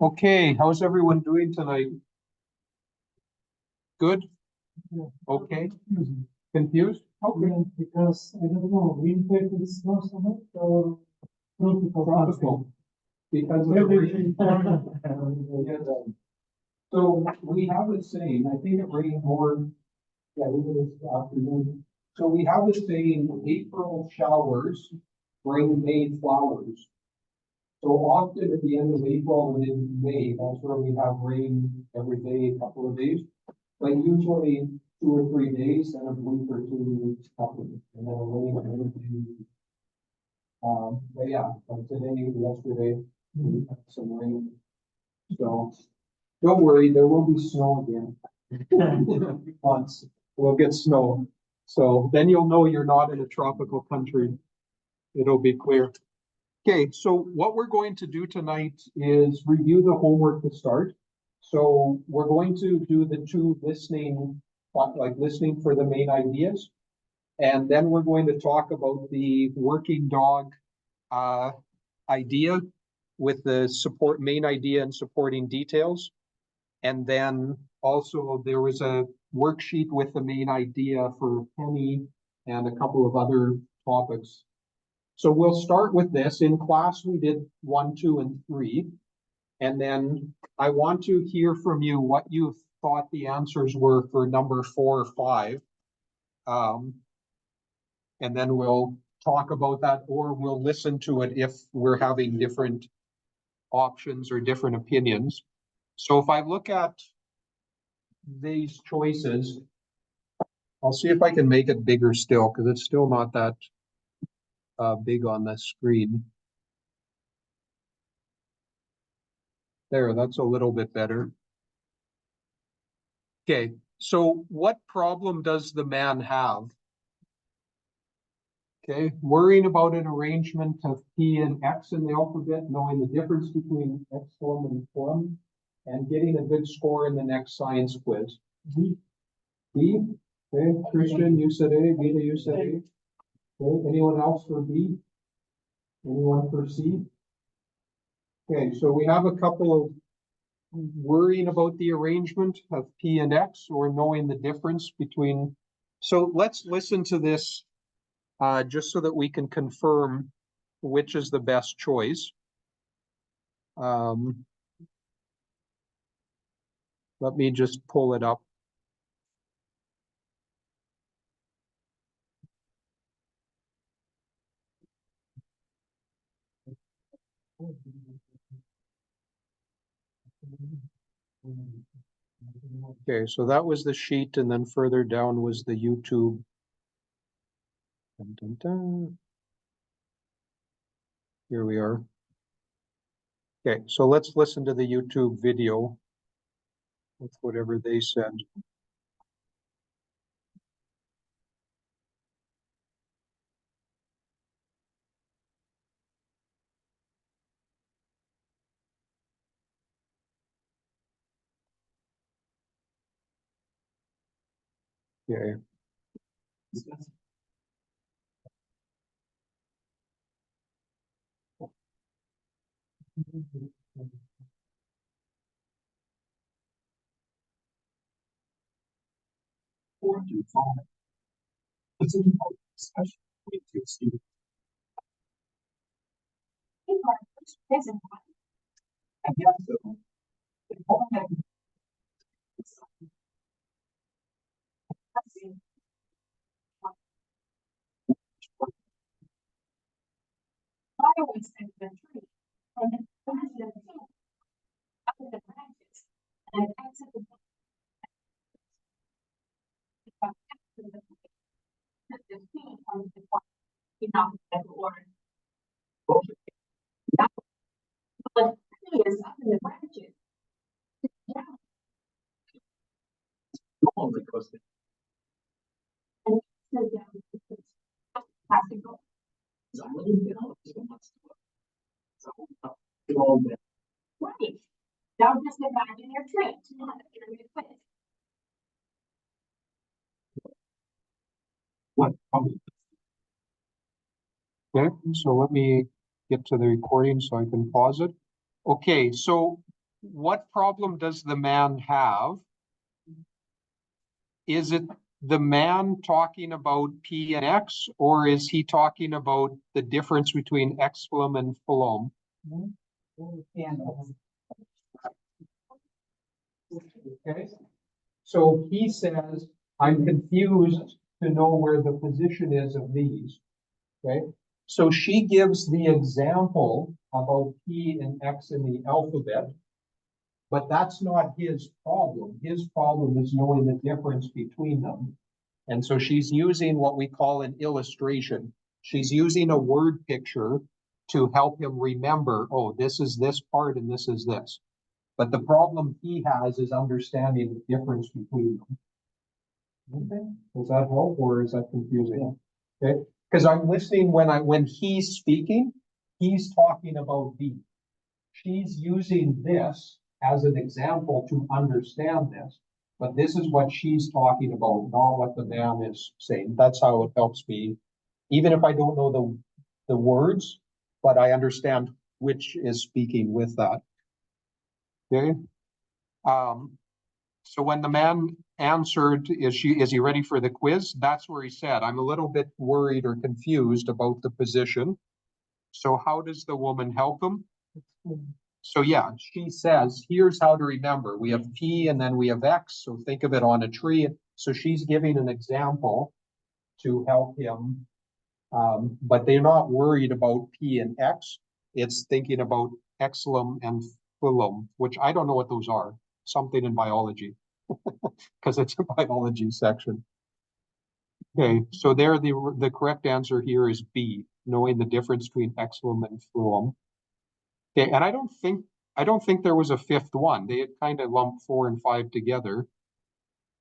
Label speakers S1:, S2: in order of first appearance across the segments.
S1: Okay, how's everyone doing tonight? Good? Okay. Confused? Okay.
S2: Yeah, because I don't know, winter is most of it or tropical.
S1: Tropical. Because of the
S2: Everything.
S1: rain. So we have a saying, I think it rained more, yeah, even this afternoon. So we have a saying, April showers bring May flowers. So often at the end of April and in May, that's where we have rain every day, a couple of days. But usually 2 or 3 days and a week or 2 weeks couple, and then a rain every day. But yeah, like today, yesterday, we had some rain. So don't worry, there will be snow again. Once we'll get snow. So then you'll know you're not in a tropical country. It'll be clear. Okay, so what we're going to do tonight is review the homework to start. So we're going to do the two listening, like listening for the main ideas. And then we're going to talk about the working dog idea with the main idea and supporting details. And then also there was a worksheet with the main idea for Penny and a couple of other topics. So we'll start with this. In class, we did 1, 2, and 3. And then I want to hear from you what you thought the answers were for number 4 or 5. And then we'll talk about that, or we'll listen to it if we're having different options or different opinions. So if I look at these choices, I'll see if I can make it bigger still, because it's still not that big on the screen. There, that's a little bit better. Okay, so what problem does the man have? Okay, worrying about an arrangement of P and X in the alphabet, knowing the difference between X form and form, and getting a good score in the next science quiz. B. Okay, Christian, you said A, Vita, you said A. Okay, anyone else for B? Anyone for C? Okay, so we have a couple of worrying about the arrangement of P and X, or knowing the difference between. So let's listen to this just so that we can confirm which is the best choice. Let me just pull it up. Okay, so that was the sheet, and then further down was the YouTube. Dun, dun, dun. Here we are. Okay, so let's listen to the YouTube video with whatever they said. Okay.
S3: Right. Now just imagine your trip to quiz.
S1: What? Okay, so let me get to the recording so I can pause it. Okay, so
S4: what problem does the man have? Is it the man talking about P and X, or is he talking about the difference between exphylum and phylum? Okay, so he says, I'm confused to know where the position is of these. Okay, so she gives the example about P and X in the alphabet, but that's not his problem. His problem is knowing the difference between them. And so she's using what we call an illustration. She's using a word picture to help him remember, oh, this is this part and this is this. But the problem he has is understanding the difference between them. Okay, does that help or is that confusing? Okay, because I'm listening when he's speaking, he's talking about B. She's using this as an example to understand this, but this is what she's talking about, not what the man is saying. That's how it helps me, even if I don't know the words, but I understand which is speaking with that. Okay. So when the man answered, is he ready for the quiz? That's where he said, I'm a little bit worried or confused about the position. So how does the woman help him? So yeah, she says, here's how to remember. We have P and then we have X. So think of it on a tree. So she's giving an example to help him. But they're not worried about P and X. It's thinking about exphylum and phylum, which I don't know what those are. Something in biology, because it's a biology section. Okay, so there the correct answer here is B, knowing the difference between exphylum and phylum. Okay, and I don't think there was a fifth one. They had kind of lumped 4 and 5 together.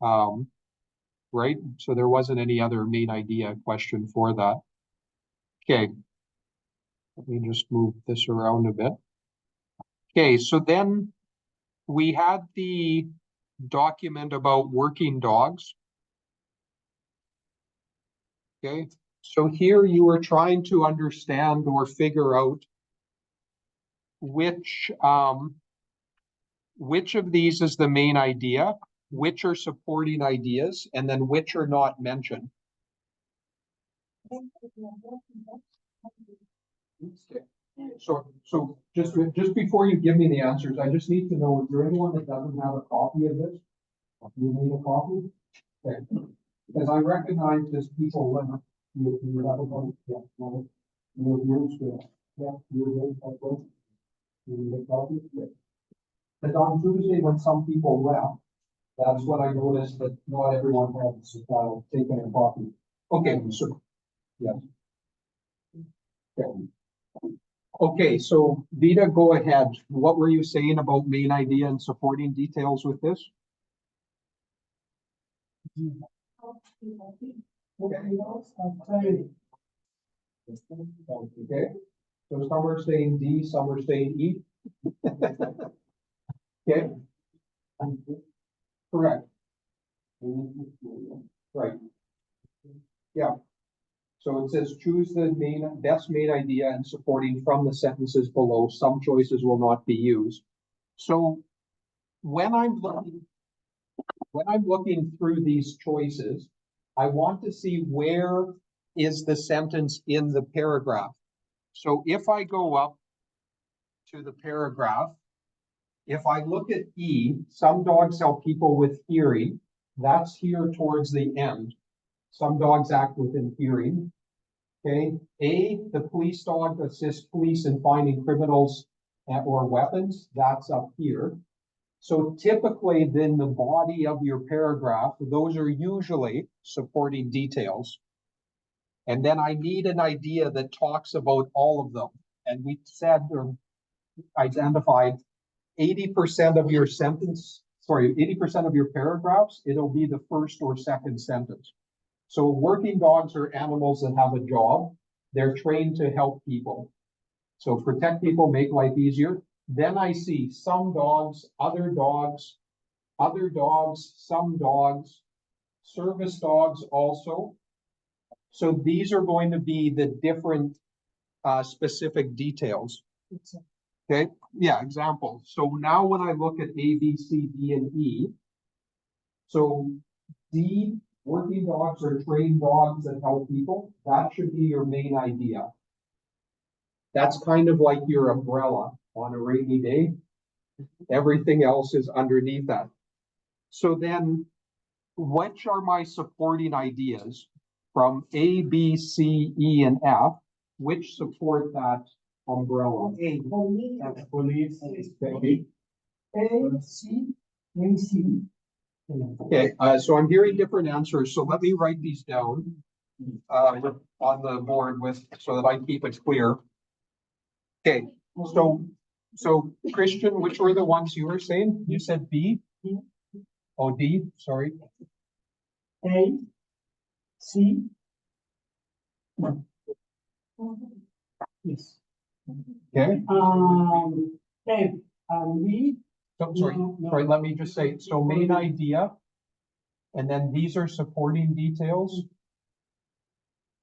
S4: Right? So there wasn't any other main idea question for that. Okay. Let me just move this around a bit. Okay, so then we had the document about working dogs. Okay, so here you were trying to understand or figure out which of these is the main idea, which are supporting ideas, and then which are not mentioned. So just before you give me the answers, I just need to know, is there anyone that doesn't have a copy of this? You need a copy? Okay. Because I recognize this people limit. You have a vote, yeah, no, you use the, yeah, you vote. You need a copy? Yeah. Because on Tuesday, when some people left, that's when I noticed that not everyone has taken a copy. Okay, so, yes. Okay. Okay, so Vita, go ahead. What were you saying about main idea and supporting details with this? Okay, so some are saying D, some are saying E. Okay. Correct. Right. Yeah. So it says choose the best main idea and supporting from the sentences below. Some choices will not be used. So when I'm looking through these choices, I want to see where is the sentence in the paragraph. So if I go up to the paragraph, if I look at E, some dogs help people with hearing. That's here towards the end. Some dogs act within hearing. Okay. A, the police dog assists police in finding criminals or weapons. That's up here. So typically, then the body of your paragraph, those are usually supporting details. And then I need an idea that talks about all of them. And we said or identified 80% of your sentence, 80% of your paragraphs, it'll be the first or second sentence. So working dogs are animals that have a job. They're trained to help people. So protect people, make life easier. Then I see some dogs, other dogs, some dogs, service dogs also. So these are going to be the different specific details. Okay, yeah, example. So now when I look at A, B, C, D, and E, so D, working dogs are trained dogs that help people. That should be your main idea. That's kind of like your umbrella on a rainy day. Everything else is underneath that. So then, which are my supporting ideas from A, B, C, E, and F? Which support that umbrella?
S2: A.
S5: Police.
S4: Okay.
S2: A, C, A, C.
S4: Okay, so I'm hearing different answers, so let me write these down on the board with, so that I keep it clear. Okay, so Christian, which were the ones you were saying? You said B? Oh, D, sorry.
S2: A, C. Yes.
S4: Okay,
S2: A, B.
S4: so sorry, let me just say, so main idea. And then these are supporting details.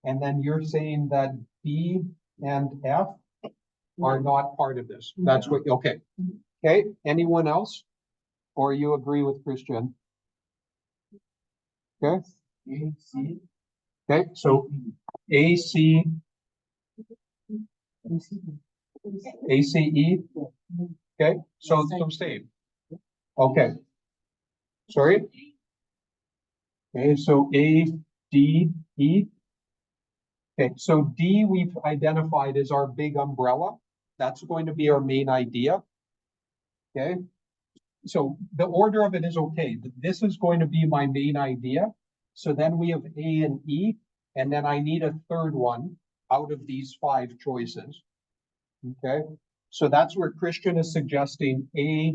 S4: And then you're saying that B and F are not part of this. That's what, okay. Okay, anyone else? Or you agree with Christian? Okay,
S5: A, C.
S4: okay, so A, C, A, C, E. Okay, so same. Okay. Sorry? Okay, so A, D, E. Okay, so D we've identified as our big umbrella. That's going to be our main idea. Okay, so the order of it is okay. This is going to be my main idea. So then we have A and E, and then I need a third one out of these 5 choices. Okay, so that's where Christian is suggesting A,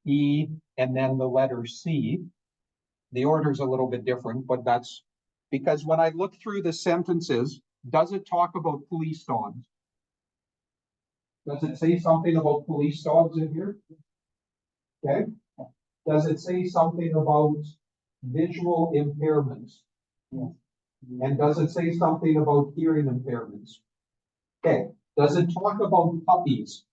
S4: E, and then the letter C. The order is a little bit different, but that's because when I look through the sentences, does it talk about police dogs? Does it say something about police dogs in here? Okay. Does it say something about visual impairments?
S2: Yes.
S4: And does it say something about hearing impairments? Okay. Does it talk about puppies?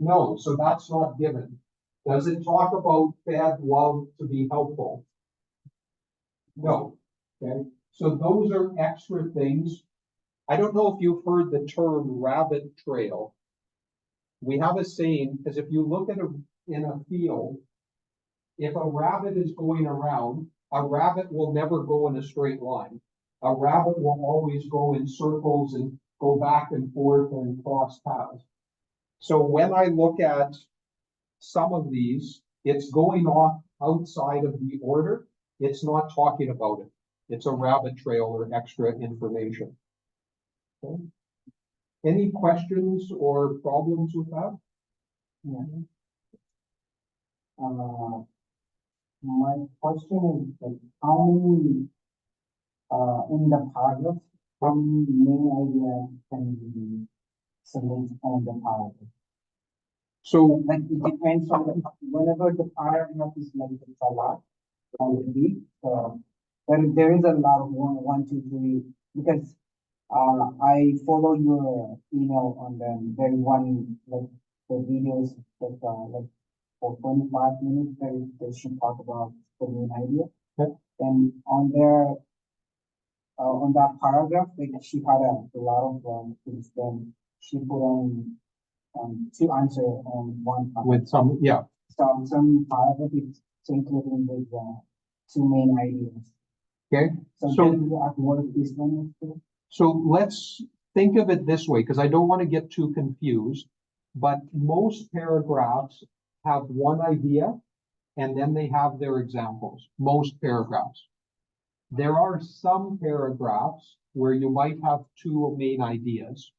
S4: No, so that's not given. Does it talk about fed love to be helpful? No. Okay. So those are extra things. I don't know if you've heard the term rabbit trail. We have a saying, because if you look at in a field, if a rabbit is going around, a rabbit will never go in a straight line. A rabbit will always go in circles and go back and forth and cross paths. So when I look at some of these, it's going off outside of the order. It's not talking about it. It's a rabbit trail or extra information. Okay. Any questions or problems with that?
S2: Yeah. My question is like how many in the paragraph, how many main ideas can be selected on the paragraph?
S4: So
S2: Like it depends on the, whenever the paragraph is like it's a lot on the beat, there is a lot of one, two, three, because I follow your email on them. There is one like the videos that like for 25 minutes that she talk about the main idea.
S4: Okay.
S2: And on there on that paragraph, like she had a lot of things. Then she put on two answer on one paragraph.
S4: with some, yeah.
S2: So some paragraph is including with two main ideas.
S4: Okay.
S2: So
S4: So-
S2: then you at work this one.
S4: So let's think of it this way, because I don't want to get too confused. But most paragraphs have one idea and then they have their examples, most paragraphs. There are some paragraphs where you might have 2 main ideas,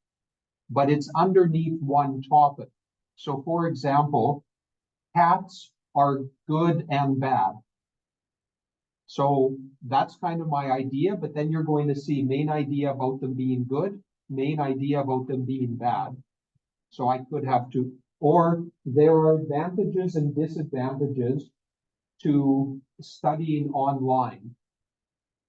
S4: but it's underneath one topic. So for example, cats are good and bad. So that's kind of my idea, but then you're going to see main idea about them being good, main idea about them being bad. So I could have 2, or there are advantages and disadvantages to studying online.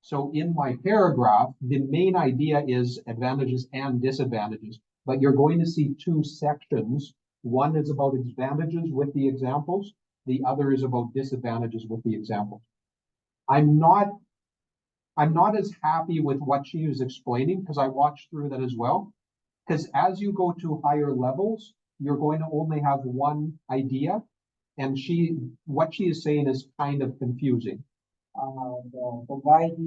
S4: So in my paragraph, the main idea is advantages and disadvantages, but you're going to see 2 sections One is about advantages with the examples. The other is about disadvantages with the examples. I'm not as happy with what she is explaining because I watched through that as well. Because as you go to higher levels, you're going to only have one idea. And what she is saying is kind of confusing.
S2: The guy
S4: Okay,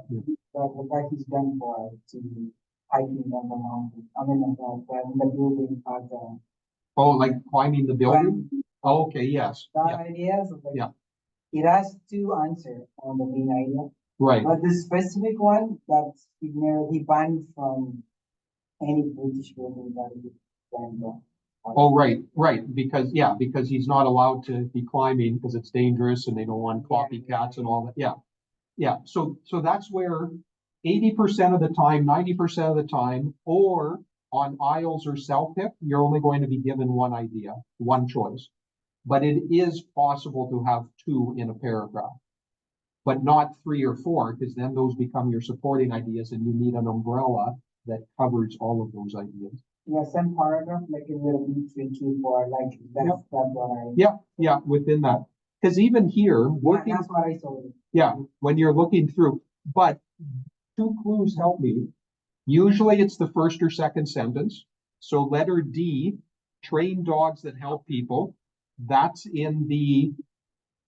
S4: yeah.
S2: the guy he's done for to hiking on the mountain. I mean, in the building,
S4: Oh, like climbing the building?
S2: when
S4: Oh, okay, yes,
S2: the
S4: yeah,
S2: ideas,
S4: Yeah.
S2: it has two answers on the main idea.
S4: right.
S2: But the specific one that's he banned from any British building that he banned on.
S4: Oh, right, because he's not allowed to be climbing because it's dangerous and they don't want copycats and all that, yeah. Yeah, so that's where 80% of the time, 90% of the time, or on aisles or self-pick, you're only going to be given one idea, one choice. But it is possible to have two in a paragraph. But not three or four, because then those become your supporting ideas and you need an umbrella that covers all of those ideas.
S2: Yeah, some paragraph like it will be tricky for like that's what I.
S4: Yeah, within that. Because even here,
S2: Yeah,
S4: working,
S2: that's what I saw.
S4: yeah, when you're looking through, but two clues help me. Usually it's the first or second sentence. So letter D, train dogs that help people. That's in the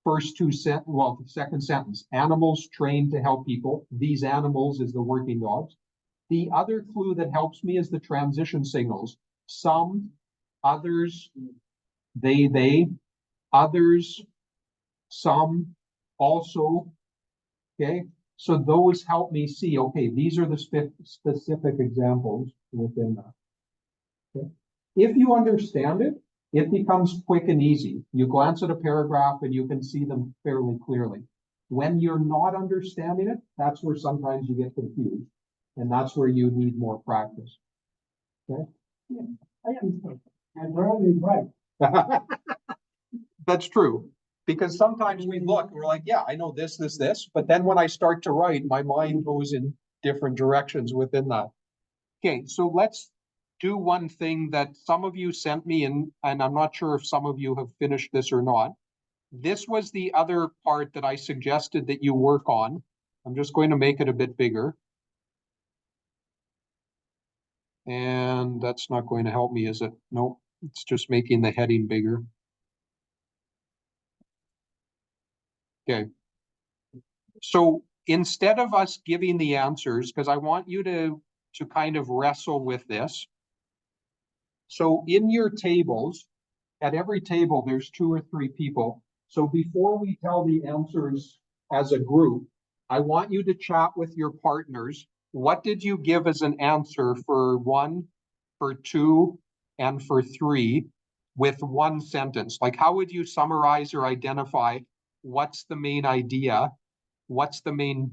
S4: first the second sentence. Animals trained to help people. These animals is the working dogs. The other clue that helps me is the transition signals. Some, others, they, others, some, also. Okay, so those help me see, okay, these are the specific examples within that. Okay. If you understand it, it becomes quick and easy. You glance at a paragraph and you can see them fairly clearly. When you're not understanding it, that's where sometimes you get confused. And that's where you need more practice. Okay?
S1: I am, and Riley is right.
S4: That's true. Because sometimes we look, we're like, yeah, I know this, but then when I start to write, my mind goes in different directions within that. Okay, so let's do one thing that some of you sent me and I'm not sure if some of you have finished this or not. This was the other part that I suggested that you work on. I'm just going to make it a bit bigger. And that's not going to help me, is it? Nope, it's just making the heading bigger. Okay. So instead of us giving the answers, because I want you to kind of wrestle with this. So in your tables, at every table, there's 2 or 3 people. So before we tell the answers as a group, I want you to chat with your partners. What did you give as an answer for 1, for 2, and for 3 with one sentence? Like, how would you summarize or identify what's the main idea? What's the main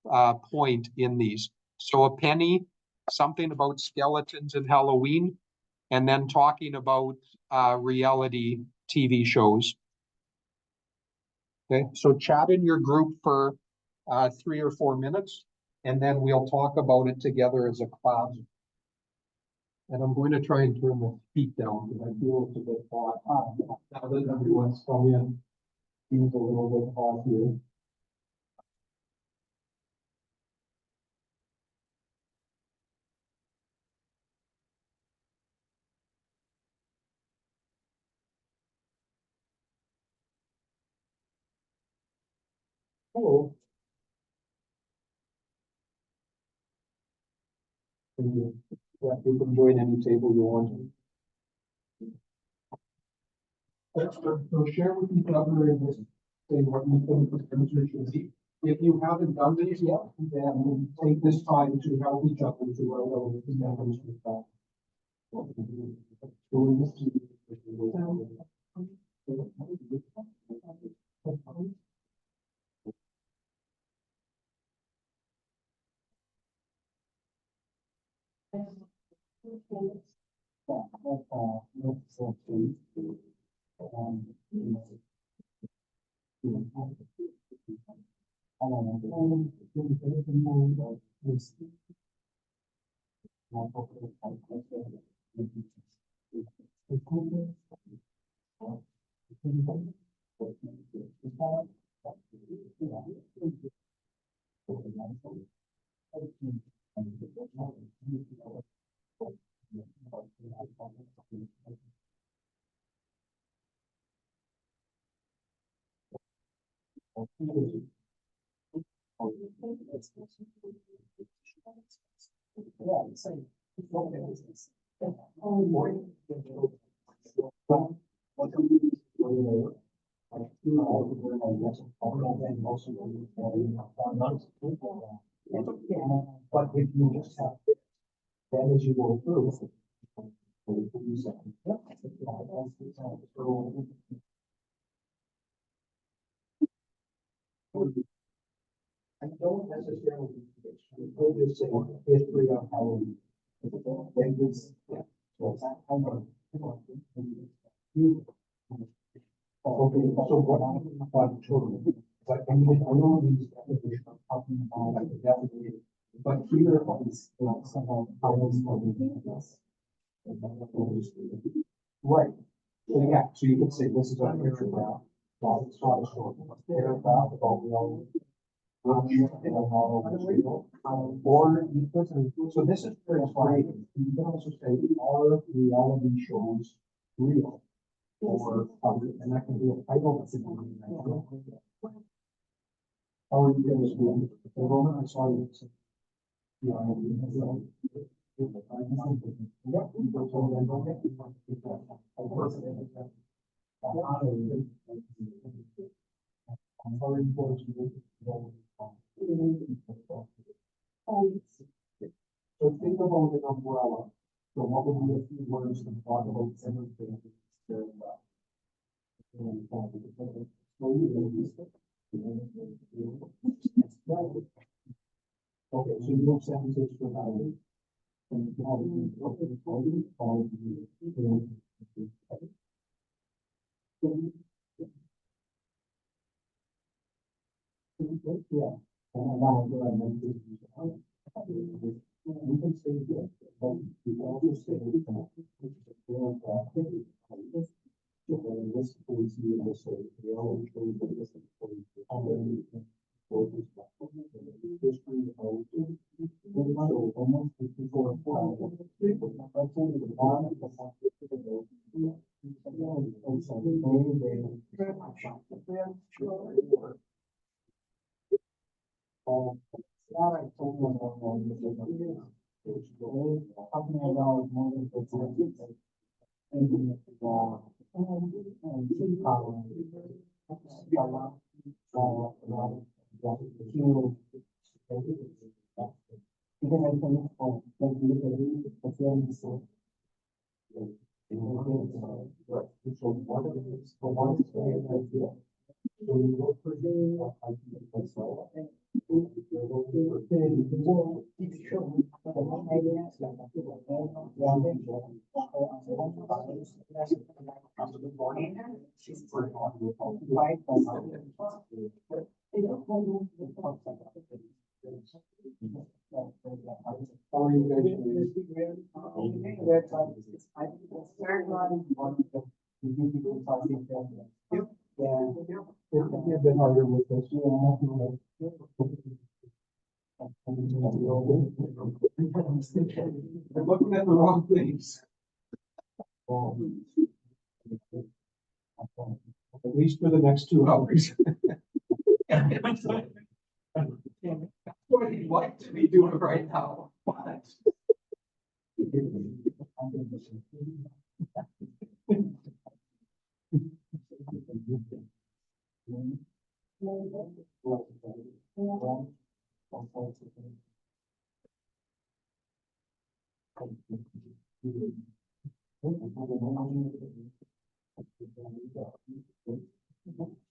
S4: point in these? So a penny, something about skeletons and Halloween, and then talking about reality TV shows. Okay, so chat in your group for 3 or 4 minutes, and then we'll talk about it together as a class. And I'm going to try and turn the heat down because I feel it's a bit hot. Now that everyone's come in, seems a little bit hot here. Hello. Thank you. Yeah, you can join any table you want. So share with each other in this, say what you think the answer should be. If you haven't done this yet, then take this time to help each other to write over the examples with that.
S1: But if you just have, then as you go through. I don't necessarily, we'll just say history of Halloween. Then this, yeah. So it's not kind of. Okay, so what children, but I mean, I know these definitions are talking about like the definition, but here is like somehow Halloween. Right, so yeah, so you could say this is a paragraph, well, it's not a short, it's a paragraph about we all. Or you could, so this is very exciting, you can also say, are reality shows real? Or, and that can be a title. How are you guys doing? The moment I saw you. So think about an umbrella. So what would be a few words to talk about everything? Okay, so you have sentences for that. Yeah. We can say that, but we can also say this police will say, they always show you this police. History of. So almost 54. You've been harder with this. I'm looking at the wrong things. At least for the next 2 hours. What I'd like to be doing right now, but.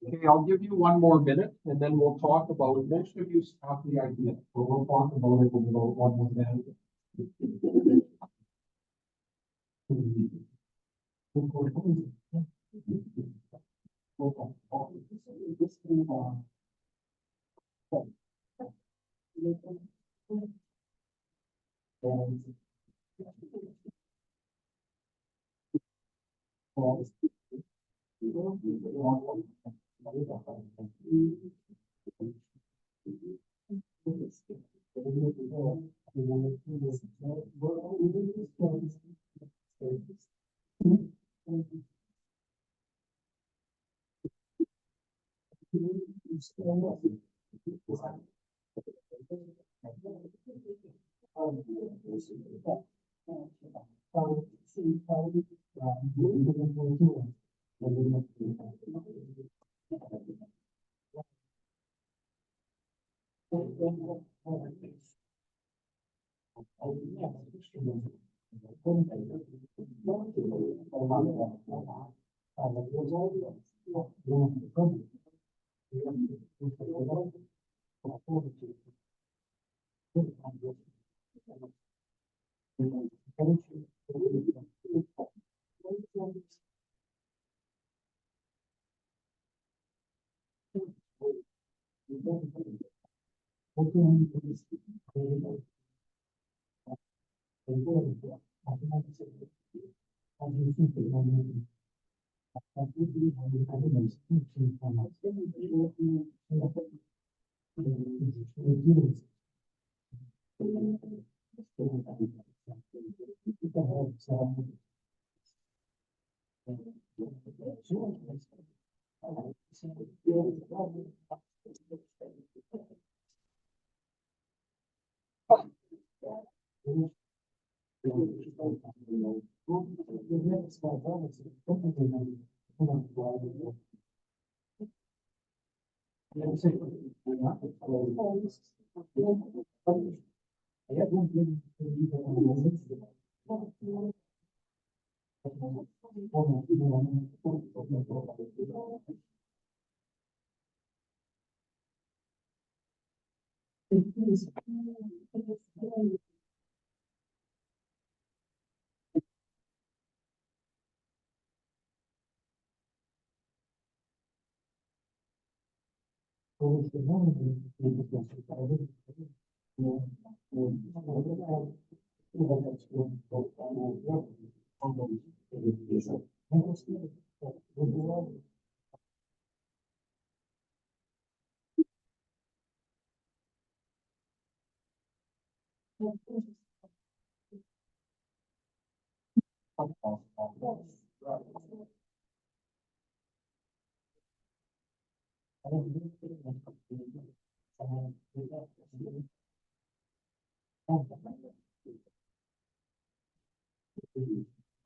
S1: Okay, I'll give you 1 more minute and then we'll talk about it. Most of you have the idea, but we'll talk about it in about 1 more minute.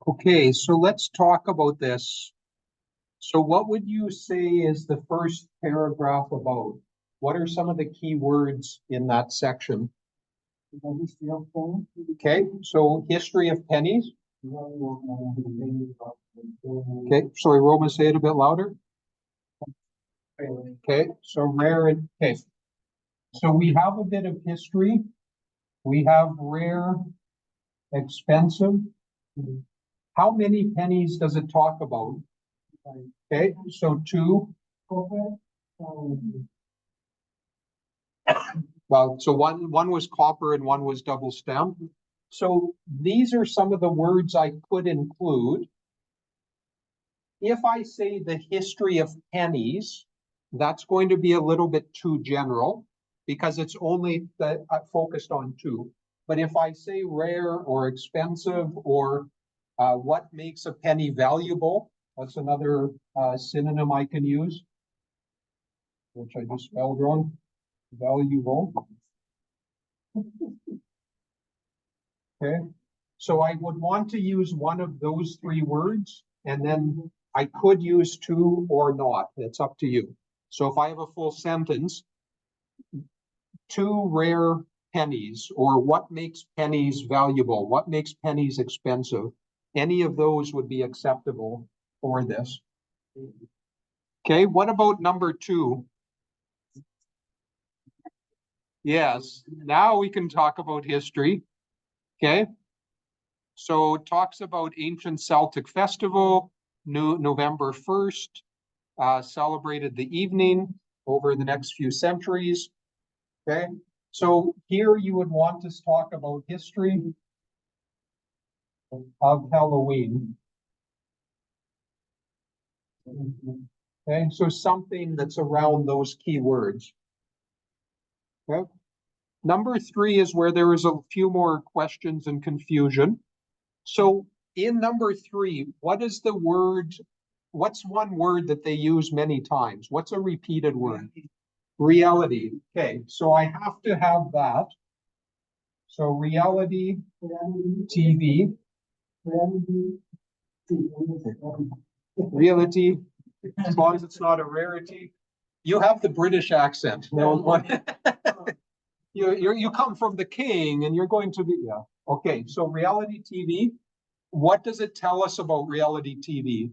S4: Okay, so let's talk about this. So what would you say is the first paragraph about? What are some of the key words in that section?
S2: The history of penny.
S4: Okay, so history of pennies. Okay, sorry, Roman, say it a bit louder. Okay, so rare and, okay. So we have a bit of history. We have rare, expensive. How many pennies does it talk about? Okay, so two. Well, so one was copper and one was double stem. So these are some of the words I could include. If I say the history of pennies, that's going to be a little bit too general because it's only focused on two. But if I say rare or expensive or what makes a penny valuable, that's another synonym I can use, which I just spelled wrong. Valuable. Okay, so I would want to use one of those three words, and then I could use two or not. It's up to you. So if I have a full sentence, two rare pennies, or what makes pennies valuable, what makes pennies expensive, any of those would be acceptable for this. Okay, what about number two? Yes, now we can talk about history. Okay, so it talks about ancient Celtic festival, November 1st, celebrated the evening over the next few centuries. Okay, so here you would want to talk about history of Halloween. Okay, so something that's around those keywords. Okay. Number three is where there is a few more questions and confusion. So in number three, what is the word? What's one word that they use many times? What's a repeated word? reality. Okay, so I have to have that. So reality TV, reality, as long as it's not a rarity. You have the British accent. No one. You come from the king and you're going to be, yeah. Okay, so reality TV, what does it tell us about reality TV?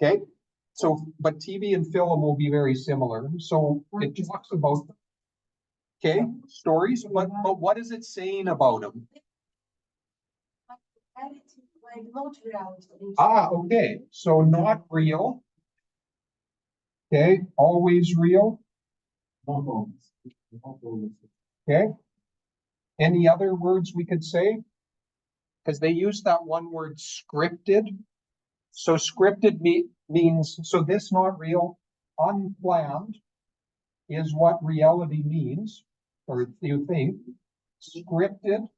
S4: Okay, so, but TV and film will be very similar. So it talks about, okay, stories, but what is it saying about them?
S3: Like not reality.
S4: Ah, okay, so not real. Okay, always real. Okay. Any other words we could say? Because they use that one word scripted. So scripted means, so this not real, unplanned is what reality means, or you think. Scripted,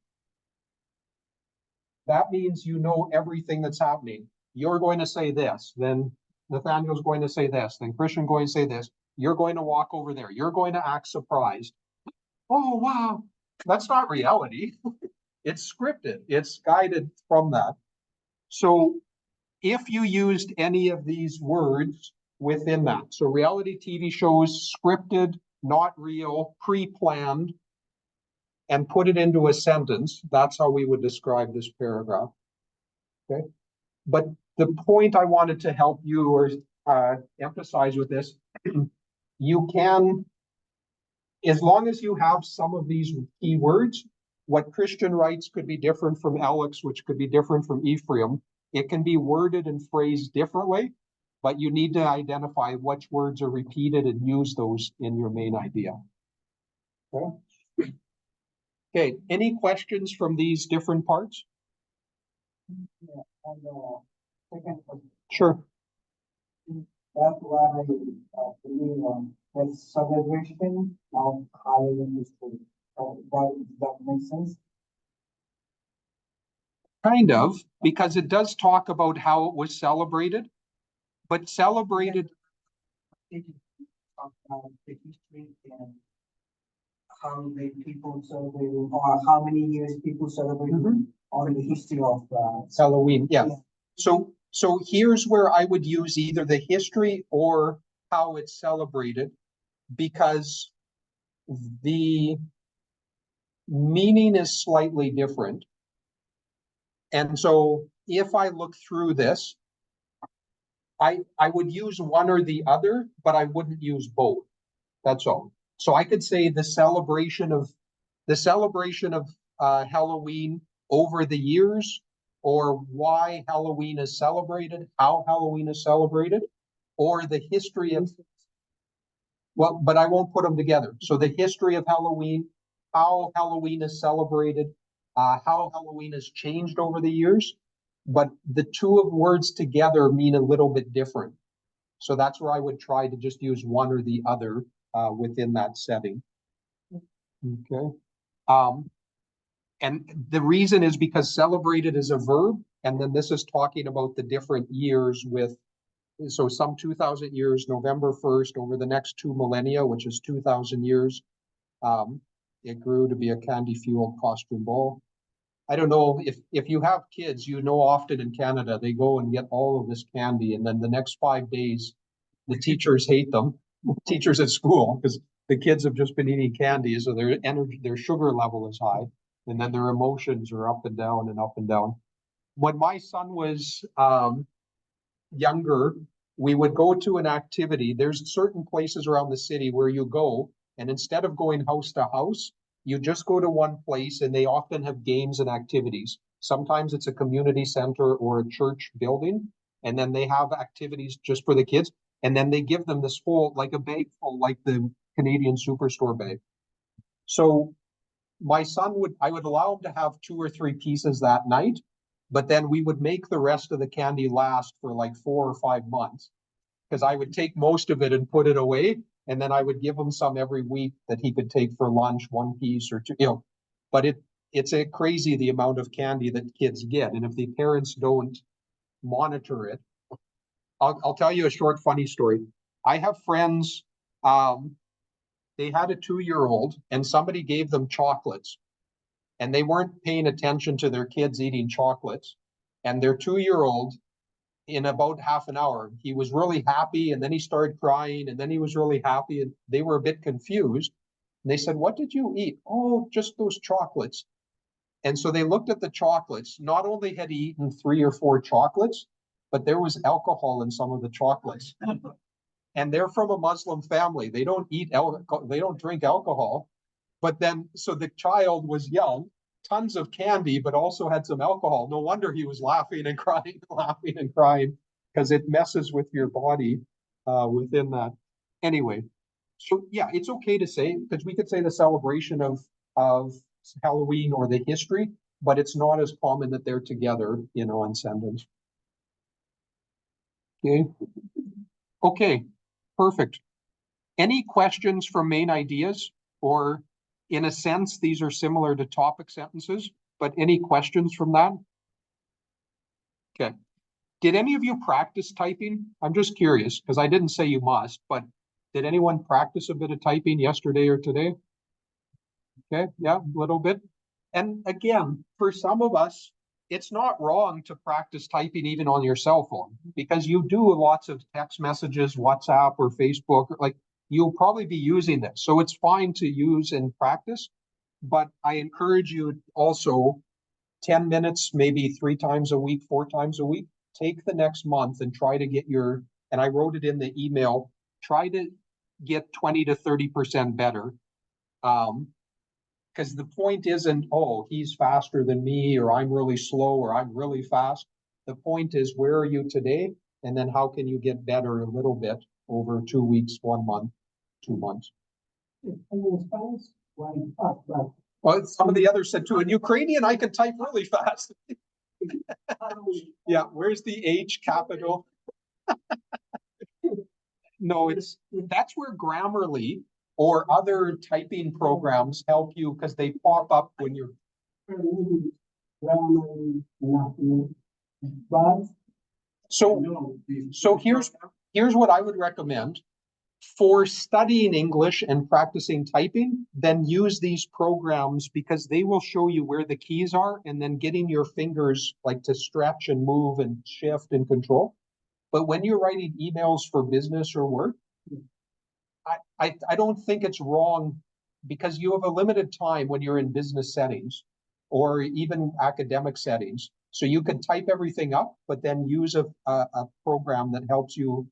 S4: that means you know everything that's happening. You're going to say this, then Nathaniel's going to say this, then Christian going to say this. You're going to walk over there. You're going to act surprised. Oh, wow. That's not reality. It's scripted. It's guided from that. So if you used any of these words within that, so reality TV shows, scripted, not real, pre-planned, and put it into a sentence, that's how we would describe this paragraph. Okay. But the point I wanted to help you or emphasize with this, you can, as long as you have some of these key words, what Christian writes could be different from Alex, which could be different from Ephraim. It can be worded and phrased differently, but you need to identify which words are repeated and use those in your main idea. Okay. Okay, any questions from these different parts?
S2: Yeah, and second question,
S4: Sure.
S2: that's why believe the celebration of Halloween history. That makes sense.
S4: Kind of, because it does talk about how it was celebrated, but celebrated,
S2: About the history and how many people celebrating or how many years people celebrating
S4: Mhm.
S2: on the history of
S4: Halloween, yeah.
S2: Yeah.
S4: So here's where I would use either the history or how it's celebrated, because the meaning is slightly different. And so if I look through this, I would use one or the other, but I wouldn't use both. That's all. So I could say the celebration of Halloween over the years, or why Halloween is celebrated, how Halloween is celebrated, or the history of, well, but I won't put them together. So the history of Halloween, how Halloween is celebrated, how Halloween has changed over the years, but the two of words together mean a little bit different. So that's where I would try to just use one or the other within that setting. Okay. And the reason is because celebrated is a verb, and then this is talking about the different years with, so some 2,000 years, November 1st, over the next 2 millennia, which is 2,000 years, it grew to be a candy-fueled costume ball. I don't know if you have kids, you know, often in Canada, they go and get all of this candy, and then the next 5 days, the teachers hate them, teachers at school, because the kids have just been eating candy, so their energy, their sugar level is high, and then their emotions are up and down and up and down. When my son was younger, we would go to an activity. There's certain places around the city where you go, and instead of going house to house, you just go to one place, and they often have games and activities. Sometimes it's a community center or a church building, and then they have activities just for the kids. And then they give them this whole, like a bag full, like the Canadian Superstore bag. So my son I would allow him to have 2 or 3 pieces that night, but then we would make the rest of the candy last for like 4 or 5 months, because I would take most of it and put it away, and then I would give him some every week that he could take for lunch, 1 piece or 2, but it's a crazy the amount of candy that kids get. And if the parents don't monitor it, I'll tell you a short funny story. I have friends, they had a 2-year-old and somebody gave them chocolates. And they weren't paying attention to their kids eating chocolates. And their 2-year-old, in about half an hour, he was really happy and then he started crying and then he was really happy and they were a bit confused. And they said, "What did you eat?" "Oh, just those chocolates." And so they looked at the chocolates. Not only had he eaten 3 or 4 chocolates, but there was alcohol in some of the chocolates. And they're from a Muslim family. They don't they don't drink alcohol. But then, so the child was young, tons of candy, but also had some alcohol. No wonder he was laughing and crying, laughing and crying, because it messes with your body within that. Anyway, so yeah, it's okay to say, because we could say the celebration of Halloween or the history, but it's not as common that they're together, on sentence. Okay. Okay, perfect. Any questions from main ideas? Or in a sense, these are similar to topic sentences, but any questions from that? Okay. Did any of you practice typing? I'm just curious, because I didn't say you must, but did anyone practice a bit of typing yesterday or today? Okay, yeah, a little bit. And again, for some of us, it's not wrong to practice typing even on your cell phone, because you do lots of text messages, WhatsApp or Facebook, like you'll probably be using this. So it's fine to use and practice, but I encourage you also 10 minutes, maybe 3 times a week, 4 times a week, take the next month and try to get and I wrote it in the email, try to get 20 to 30% better. Because the point isn't, oh, he's faster than me, or I'm really slow, or I'm really fast. The point is, where are you today? And then how can you get better a little bit over 2 weeks, 1 month, 2 months? Well, some of the others said too, in Ukrainian, I can type really fast. Yeah, where's the H capital? No, that's where Grammarly or other typing programs help you, because they pop up when you're. So here's what I would recommend. For studying English and practicing typing, then use these programs, because they will show you where the keys are, and then getting your fingers like to stretch and move and shift and control. But when you're writing emails for business or work, I don't think it's wrong, because you have a limited time when you're in business settings or even academic settings. So you can type everything up, but then use a program that helps you,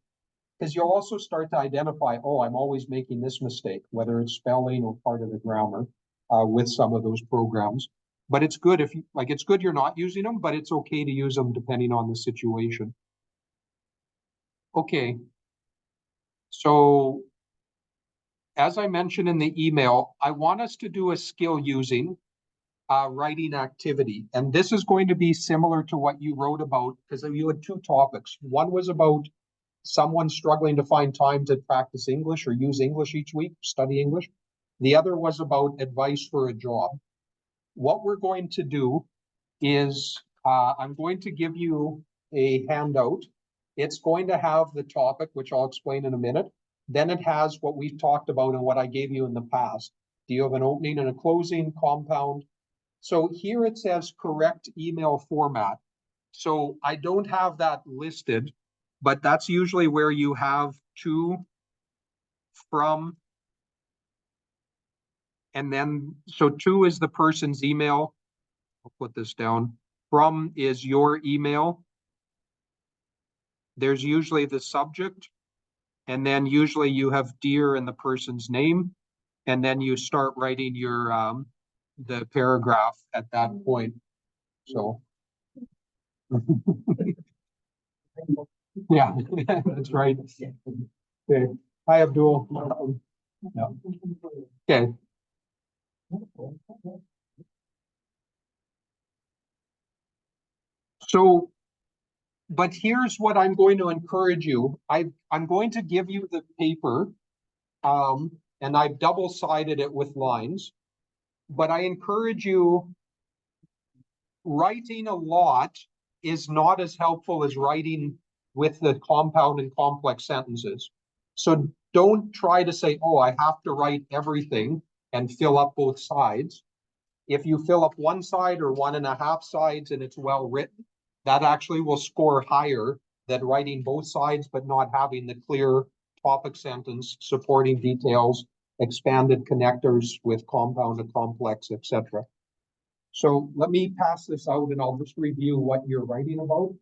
S4: because you'll also start to identify, oh, I'm always making this mistake, whether it's spelling or part of the grammar with some of those programs. But it's good it's good you're not using them, but it's okay to use them depending on the situation. Okay. So as I mentioned in the email, I want us to do a skill using writing activity. And this is going to be similar to what you wrote about, because you had 2 topics. One was about someone struggling to find time to practice English or use English each week, study English. The other was about advice for a job. What we're going to do is I'm going to give you a handout. It's going to have the topic, which I'll explain in a minute. Then it has what we've talked about and what I gave you in the past. Do you have an opening and a closing, compound? So here it says correct email format. So I don't have that listed, but that's usually where you have to, from, and then, so to is the person's email. I'll put this down. From is your email. There's usually the subject, and then usually you have dear and the person's name, and then you start writing your the paragraph at that point. So yeah, that's right. Okay. Hi, Abdul. Yeah. Okay. So, but here's what I'm going to encourage you. I'm going to give you the paper, and I've double-sided it with lines, but I encourage you, writing a lot is not as helpful as writing with the compound and complex sentences. So don't try to say, oh, I have to write everything and fill up both sides. If you fill up one side or 1.5 sides and it's well written, that actually will score higher than writing both sides, but not having the clear topic sentence, supporting details, expanded connectors with compound and complex, etc. So let me pass this out and I'll just review what you're writing about.